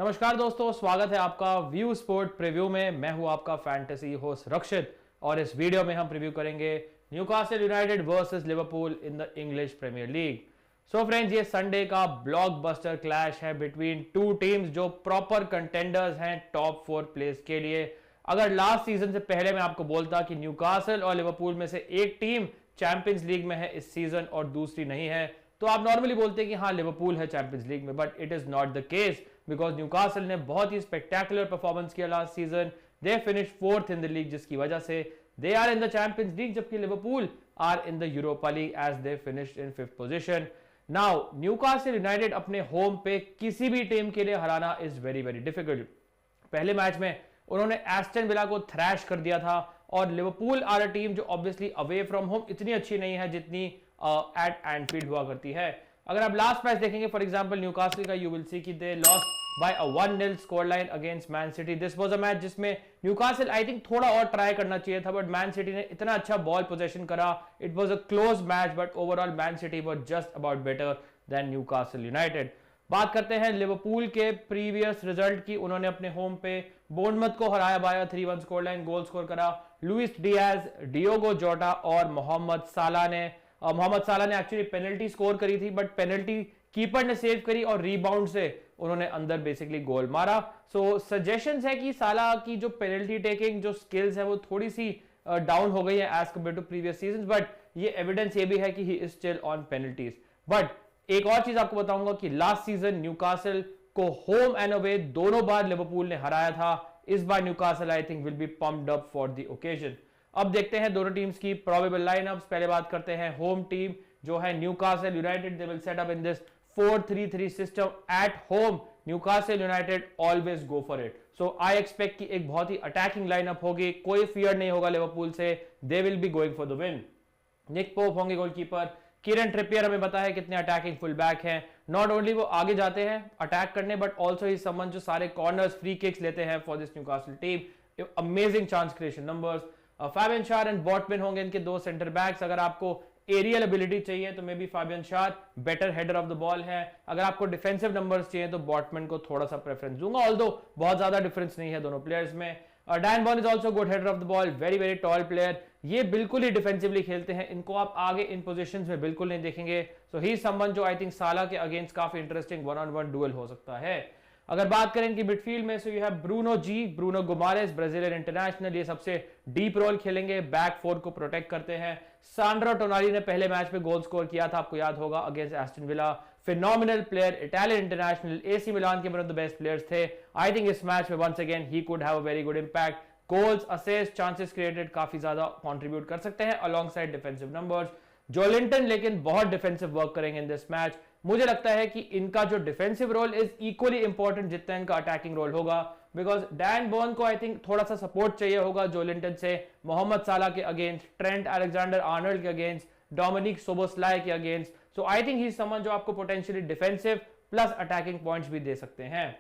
नमस्कार दोस्तों, स्वागत है आपका व्यू स्पोर्ट प्रीव्यू में। मैं हूं आपका फैंटेसी होस्ट रक्षित और इस वीडियो में हम प्रीव्यू करेंगे Newcastle United versus Liverpool in the English Premier League. So friends, ये संडे का ब्लॉकबस्टर क्लैश है बिटवीन टू टीम्स जो प्रॉपर कंटेंडर्स हैं टॉप 4 प्लेस के लिए। अगर लास्ट सीजन से पहले मैं आपको बोलता कि न्यूकासल और लिवरपूल में से एक टीम चैंपियंस लीग में है इस सीजन और दूसरी नहीं है, तो आप नॉर्मली बोलते कि हाँ लिवरपूल है चैंपियंस लीग में, but it is not the case because Newcastle ने बहुत ही स्पेक्टेकुलर परफॉर्मेंस किया last season. They finish 4th in the league, जिसकी वजह से they are in the Champions League, जबकि Liverpool are in the Europa League as they finished in 5th position. Now Newcastle United अपने home पे किसी भी टीम के लिए हराना इज वेरी वेरी डिफिकल्ट। पहले मैच में उन्होंने एस्टन विला को थ्रैश कर दिया था और लिवरपूल आर अ टीम जो ऑब्वियसली अवे फ्रॉम होम इतनी अच्छी नहीं है जितनी एट एंफील्ड हुआ करती है। अगर आप लास्ट मैच देखेंगे फॉर एग्जांपल न्यूकासल का, यू विल सी कि they lost by a 1-0 score line against man city. This was a match जिसमें न्यूकासल आई थिंक थोड़ा और ट्राई करना चाहिए था, बट मैन सिटी ने इतना अच्छा बॉल पोजीशन करा। It was a close match, but overall man city was just about better than Newcastle United. बात करते हैं लिवरपूल के प्रीवियस रिजल्ट की। उन्होंने अपने होम पे बोर्नमथ को हराया by 3-1 score line. Goal score करा लुइस डियाज, डियोगो जोटा और मोहम्मद साला ने। मोहम्मद साला ने एक्चुअली पेनल्टी स्कोर करी थी, बट पेनल्टी कीपर ने सेव करी और रीबाउंड से उन्होंने अंदर बेसिकली गोल मारा। सो सजेशंस है कि साला की जो पेनल्टी टेकिंग जो स्किल्स है वो थोड़ी सी डाउन हो गई है as compared to previous seasons, but ये एविडेंस ये भी है कि he is still on penalties. But एक और चीज आपको बताऊंगा कि लास्ट सीजन न्यूकासल को होम एंड अवे दोनों बार लिवरपूल ने हराया था। इस बार Newcastle I think will be pumped up for the occasion. अब देखते हैं दोनों टीम्स की प्रोबेबल लाइनअप्स। पहले बात करते हैं होम टीम जो है Newcastle United. They will set up in this 4-3-3 system at home. Newcastle United always go for it. So I expect कि एक बहुत ही अटैकिंग लाइनअप होगी, कोई फियर नहीं होगा लिवरपूल से। They will be going for the win. Nick Pope होंगे goalkeeper. Kieran Trippier हमें पता है कितने अटैकिंग फुल बैक हैं। नॉट ओनली वो आगे जाते हैं अटैक करने, बट ऑल्सो ही समवन जो सारे कॉर्नर्स फ्री किक्स लेते हैं for this Newcastle team. Amazing chance creation numbers. Fabian शार एंड बॉटमैन होंगे इनके दो सेंटर बैक्स। अगर आपको एरियल एबिलिटी चाहिए तो मे बी फैबियन शार better header of the ball है। अगर आपको डिफेंसिव नंबर्स चाहिए तो बॉटमैन को थोड़ा सा प्रेफरेंस दूंगा, ऑल्दो बहुत ज्यादा डिफरेंस नहीं है दोनों प्लेयर्स में। Dan born is also good header of the ball, very very tall player. ये बिल्कुल ही डिफेंसिवली खेलते हैं, इनको आप आगे इन पोजीशंस में बिल्कुल नहीं देखेंगे। सो ही समवन जो आई थिंक साला के अगेंस्ट काफी इंटरेस्टिंग 1-on-1 डुएल हो सकता है। अगर बात करें इनकी मिडफील्ड में, so you have Bruno Guimaraes, Brazilian international. ये सबसे डीप रोल खेलेंगे, बैक फोर को प्रोटेक्ट करते हैं। सांड्रो टोनाली ने पहले मैच में गोल स्कोर किया था, आपको याद होगा, against Aston Villa. Phenomenal player, Italian international, AC Milan के one of the best players थे। आई थिंक इस मैच में once again he could have a very good impact. Goals, assist, chances created काफी ज्यादा कंट्रीब्यूट कर सकते हैं alongside defensive numbers. Joelinton लेकिन बहुत डिफेंसिव वर्क करेंगे इन दिस मैच। मुझे लगता है कि इनका जो defensive role is equally important जितना इनका अटैकिंग रोल होगा, बिकॉज डैन बॉर्न को आई थिंक थोड़ा सा सपोर्ट चाहिए होगा जोलिंटन से मोहम्मद साला के अगेंस्ट, ट्रेंट अलेक्जेंडर आर्नल्ड के अगेंस्ट, डोमिनिक सोबोस्लाई के against. So I think he someone जो आपको potentially defensive plus attacking points भी दे सकते हैं।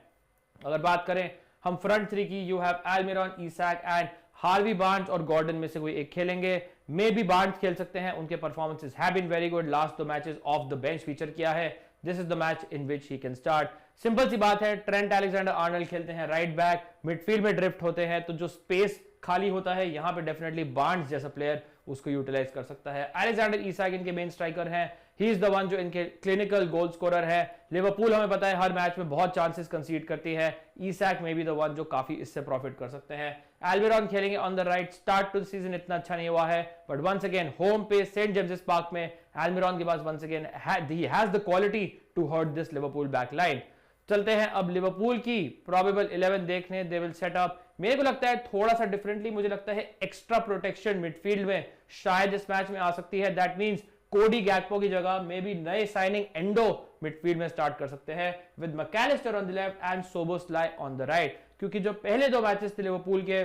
अगर बात करें हम फ्रंट थ्री की, you have Almiron, Isak and Harvey Barnes और गॉर्डन में से कोई एक खेलेंगे। मे बी बार्न्स खेल सकते हैं, उनके performances have been very good. Last 2 matches off the bench feature किया है। This is the match in which he can start. Simple सी बात है, ट्रेंट अलेक्जेंडर आर्नल्ड खेलते हैं राइट बैक, मिडफील्ड में ड्रिफ्ट होते हैं, तो जो स्पेस खाली होता है यहाँ पे डेफिनेटली बार्न्स जैसा प्लेयर उसको यूटिलाइज कर सकता है। अलेक्जेंडर इसाक इनके मेन स्ट्राइकर हैं, ही इज द वन जो इनके क्लिनिकल गोल स्कोरर है। लिवरपूल हमें पता है हर मैच में बहुत चांसेस कंसीड करती है, इसाक में भी द वन जो काफी इससे प्रॉफिट कर सकते हैं। एल्मिरॉन खेलेंगे on the right. Start to the season इतना अच्छा नहीं हुआ है, बट वंस अगेन होम पे सेंट जेम्स पार्क में एल्मिरॉन के पास once again he has the quality to hurt this Liverpool back line. चलते हैं अब लिवरपूल की प्रोबेबल 11 देखने। दे विल सेट अप, मेरे को लगता है थोड़ा सा डिफरेंटली, मुझे लगता है एक्स्ट्रा प्रोटेक्शन मिडफील्ड में शायद इस मैच में आ सकती है। दैट मींस कोडी गैक्पो की जगह मे बी नए साइनिंग एंडो मिडफील्ड में स्टार्ट कर सकते हैं with Mac Allister on the left and Szoboszlai on the right. क्योंकि जो पहले 2 मैचेस थे लिवरपूल के,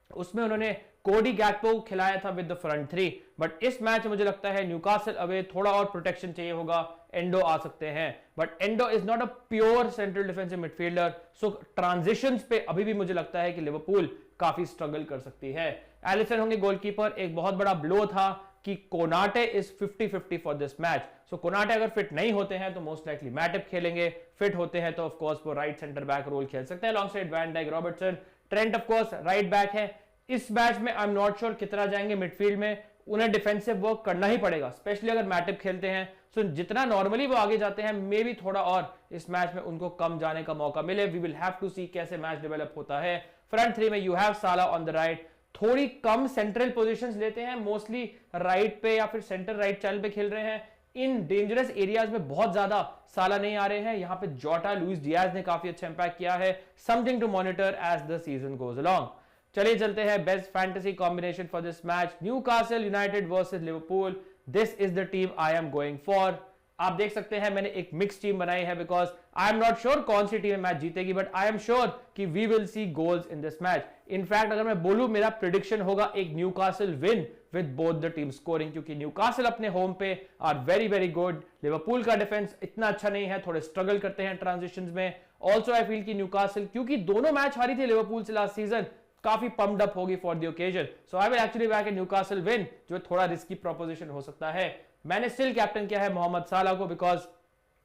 उसमें उन्होंने कोडी गैक्पो खिलाया था with the front three, but इस मैच मुझे लगता है न्यूकासल अवे थोड़ा और प्रोटेक्शन चाहिए होगा, एंडो आ सकते हैं। But endo is not a pure central defensive midfielder, so transitions पे अभी भी मुझे लगता है कि लिवरपूल काफी स्ट्रगल कर सकती है। एलिसन होंगे गोलकीपर। एक बहुत बड़ा ब्लो था कि Konate is 50-50 for this match. So Konate अगर फिट नहीं होते हैं तो मोस्ट लाइकली मैटिप खेलेंगे, फिट होते हैं तो ऑफ कोर्स वो राइट सेंटर बैक रोल खेल सकते हैं alongside van Dijk, Robertson. Trent of course right back है। इस मैच में आई एम नॉट श्योर कितना जाएंगे मिडफील्ड में, उन्हें डिफेंसिव वर्क करना ही पड़ेगा, स्पेशली अगर मैटिप खेलते हैं। सो जितना नॉर्मली वो आगे जाते हैं मे बी थोड़ा और इस मैच में उनको कम जाने का मौका मिले। वी विल हैव टू सी कैसे मैच डेवलप होता है। फ्रंट थ्री में यू हैव साला ऑन द राइट, थोड़ी कम सेंट्रल पोजीशंस लेते हैं, मोस्टली राइट पे या फिर सेंटर राइट चैनल पे खेल रहे हैं। इन डेंजरस एरियाज में बहुत ज्यादा साला नहीं आ रहे हैं। यहां पे जोटा, लुइस डियाज ने काफी अच्छा इंपैक्ट किया है। Something to monitor as the season goes along. चलिए चलते हैं best fantasy combination for this match, Newcastle United versus Liverpool. This is the team I am going for. आप देख सकते हैं मैंने एक मिक्स टीम बनाई है because I am not sure कौन सी टीम मैच जीतेगी, बट आई एम श्योर कि we will see goals in this match. In fact अगर मैं बोलूं मेरा प्रेडिक्शन होगा एक Newcastle win with both the team scoring, क्योंकि न्यूकासल अपने होम पे are very very good. Liverpool का डिफेंस इतना अच्छा नहीं है, थोड़े स्ट्रगल करते हैं ट्रांजिशंस में। ऑल्सो आई फील कि न्यूकासल, क्योंकि दोनों मैच हारी थी लिवरपूल से लास्ट सीजन, काफी पम्प्ड अप होगी for the occasion. So I will actually back in Newcastle win, जो थोड़ा रिस्की प्रोपोजिशन हो सकता है। मैंने स्टिल कैप्टन किया है मोहम्मद साला को बिकॉज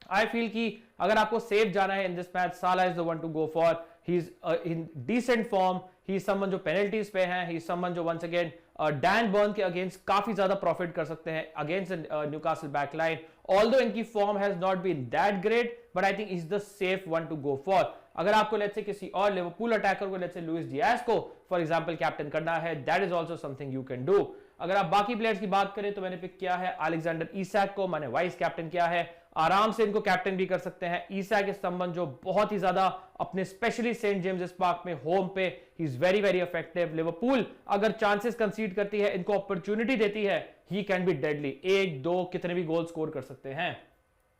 आई फील कि अगर आपको सेफ जाना है in this match, Salah is the one to go for. He is in decent form, he is someone जो पेनल्टीज पे हैं, ही इज समवन जो वंस अगेन डैन बर्न के अगेंस्ट काफी ज्यादा प्रॉफिट कर सकते हैं अगेंस्ट न्यूकासल बैकलाइन। ऑल्दो इनकी form has not been that great, but I think is the safe one to go for. अगर आपको लेट्स से किसी और लिवरपूल अटैकर को, लेट्स से लुइस डियाज को फॉर एग्जांपल कैप्टन करना है, that is also something you can do. अगर आप बाकी प्लेयर्स की बात करें तो मैंने पिक किया है अलेक्जेंडर इसाक को, मैंने वाइस कैप्टन किया है। आराम से इनको कैप्टन भी कर सकते हैं। इसाक के संबंध जो बहुत ही ज्यादा अपने स्पेशली सेंट जेम्स पार्क में होम पे he is very very effective. Liverpool अगर चांसेस कंसीड करती है, इनको अपॉर्चुनिटी देती है, ही कैन बी डेडली, 1-2 कितने भी गोल स्कोर कर सकते हैं।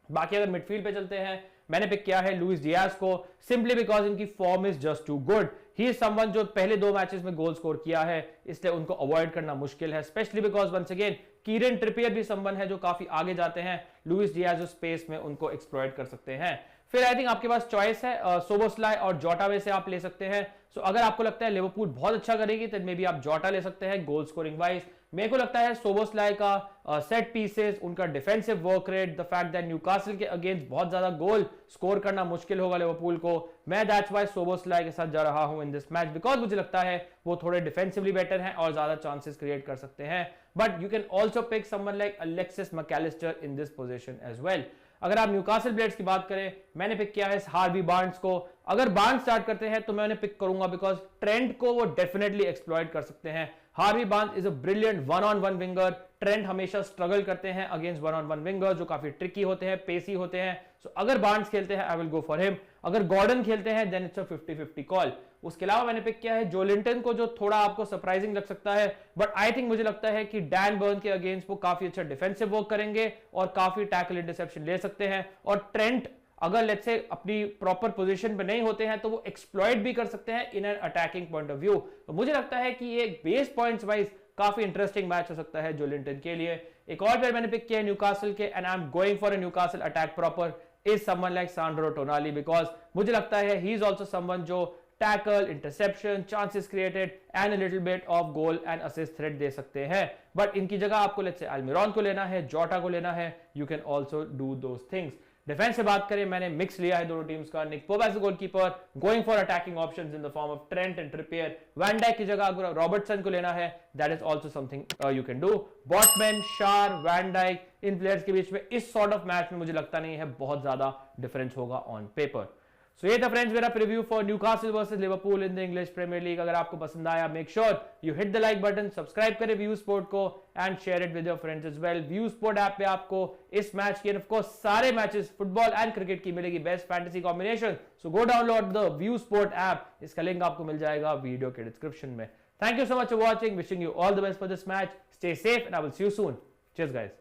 बाकी अगर मिडफील्ड पे चलते हैं, मैंने पिक किया है लुइस डियाज को, सिंपली बिकॉज इनकी form is just too good. He is someone जो पहले 2 मैचेस में गोल स्कोर किया है, इसलिए उनको अवॉइड करना मुश्किल है, specially because once again Kieran Trippier भी समवन है जो काफी आगे जाते हैं। लुइस डियाज जो स्पेस में उनको एक्सप्लॉइट कर सकते हैं। फिर आई थिंक आपके पास चॉइस है, सोबोस्लाई और जोटा में से आप ले सकते हैं। सो अगर आपको लगता है लिवरपूल बहुत अच्छा करेगी तो मे बी आप जोटा ले सकते हैं गोल स्कोरिंग वाइज। मेरे को लगता है सोबोस्लाई का सेट पीसेस, उनका defensive work rate, the fact that Newcastle के अगेंस्ट बहुत ज्यादा गोल स्कोर करना मुश्किल होगा लिवरपूल को, मैं दैट्स व्हाई सोबोस्लाई के साथ जा रहा हूं इन दिस मैच, बिकॉज मुझे लगता है वो थोड़े डिफेंसिवली बेटर हैं और ज्यादा चांसेस क्रिएट कर सकते हैं। But you can also pick someone like Alexis Mac Allister in this position as well. अगर आप न्यूकासल प्लेयर्स की बात करें, मैंने पिक किया है हार्वी बार्न्स को। अगर बार्न्स स्टार्ट करते हैं तो मैं उन्हें पिक करूंगा बिकॉज ट्रेंट को वो डेफिनेटली एक्सप्लॉइट कर सकते हैं। Harvey Barnes is a brilliant one on one winger. Trent हमेशा स्ट्रगल करते हैं अगेंस्ट वन-ऑन-वन विंगर जो काफी ट्रिकी होते हैं, पेसी होते हैं। सो अगर बार्न्स खेलते हैं I will go for him. अगर गॉर्डन खेलते हैं देन इट्स अ 50-50 कॉल। उसके अलावा मैंने पिक किया है जोलिंटन को, जो थोड़ा आपको सरप्राइजिंग लग सकता है, बट आई थिंक मुझे लगता है कि डैन बर्न के अगेंस्ट वो काफी अच्छा डिफेंसिव वर्क करेंगे और काफी टैकल इंटरसेप्शन ले सकते हैं। और ट्रेंट अगर लेट्स से अपनी प्रॉपर पोजीशन पे नहीं होते हैं तो वो एक्सप्लॉइट भी कर सकते हैं in an attacking point of view. तो मुझे लगता है कि ये बेस पॉइंट्स वाइज काफी इंटरेस्टिंग मैच हो सकता है जोलिंटन के लिए। एक और प्लेयर मैंने पिक किया है न्यूकासल के, and I am going for a Newcastle attack proper is someone like Sandro Tonali, because मुझे लगता है ही इज ऑल्सो समवन जो tackle, interception, chances created and a little bit of goal and assist threat दे सकते हैं। But इनकी जगह आपको लेट्स से अल्मिरॉन को लेना है, जोटा को लेना है, you can also do those things. Defence से बात करें, मैंने मिक्स लिया है दोनों टीम्स का। Nick Pope as the goalkeeper, going for attacking options in the form of Trent and Trippier. Van Dijk की जगह अगर रॉबर्टसन को लेना है, that is also something you can do. Botman, Schar, Van Dyke, in players के बीच में इस sort of match में मुझे लगता नहीं है बहुत ज्यादा डिफरेंस होगा ऑन पेपर। सो ये था फ्रेंड्स मेरा preview for Newcastle versus Liverpool in the English Premier League. अगर आपको पसंद आया, make sure you hit the like button, subscribe करें व्यू स्पोर्ट को and share it with your friends as well. View Sport app पे आपको इस match की, ऑफ कोर्स सारे मैचेस फुटबॉल एंड क्रिकेट की मिलेगी best fantasy combination. So go download the View Sport app, इसका लिंक आपको मिल जाएगा वीडियो के डिस्क्रिप्शन में। Thank you so much for watching, wishing you all the best for this match, stay safe and I will see you soon. Cheers guys.